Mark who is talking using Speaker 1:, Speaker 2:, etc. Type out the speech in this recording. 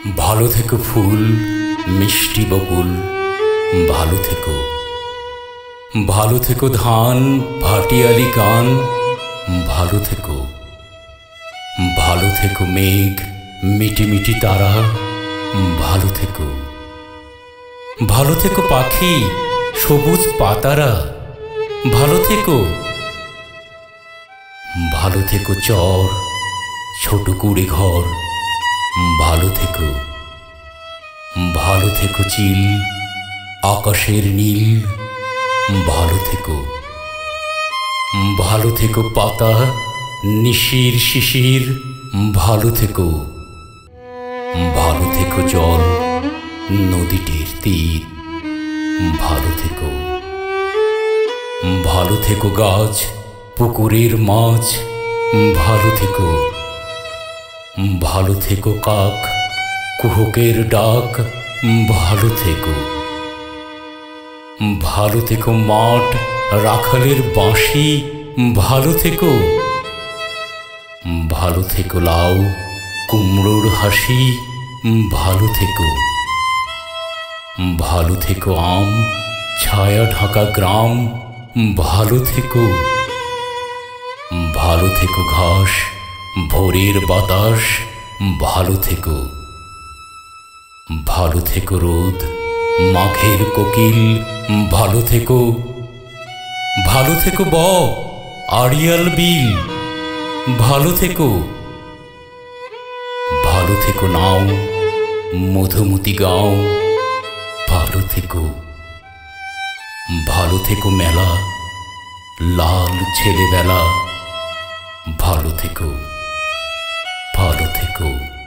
Speaker 1: ভালো থেকো ফুল মিষ্টি বকুল, ভালো থেকো। ভালো থেকো ধান ভাটিয়ালি গান, ভালো থেকো। ভালো থেকো মেঘ মিটি মিটি তারা, ভালো থেকো। ভালো থেকো পাখি সবুজ পাতারা, ভালো থেকো। ভালো থেকো চর ছোট কুড়ে ঘর, ভালো থেকো। ভালো থেকো চিল আকাশের নীল, ভালো থেকো। ভালো থেকো পাতা নিশির শিশির, ভালো থেকো। ভালো থেকো জল নদীটির তীর, ভালো থেকো। ভালো থেকো গাছ পুকুরের মাছ, ভালো থেকো। ভালো থেকো কাক কুহকের ডাক, ভালো থেকো। ভালো থেকো মাঠ রাখালের বাঁশি, ভালো থেকো। ভালো থেকো লাউ কুমড়োর হাসি, ভালো থেকো। ভালো থেকো আম ছায়া ঢাকা গ্রাম, ভালো থেকো। ভালো থেকো ঘাস ভোরের বাতাস, ভালো থেকো। ভালো থেকো রোদ মাঘের কোকিল, ভালো থেকো। ভালো থেকো বক আড়িয়াল বিল, ভালো থেকো। ভালো থেকো নাও মধুমতি গাঁও, ভালো থেকো। ভালো থেকো মেলা লাল ছেলেবেলা, ভালো থেকো। ভালো থেকো।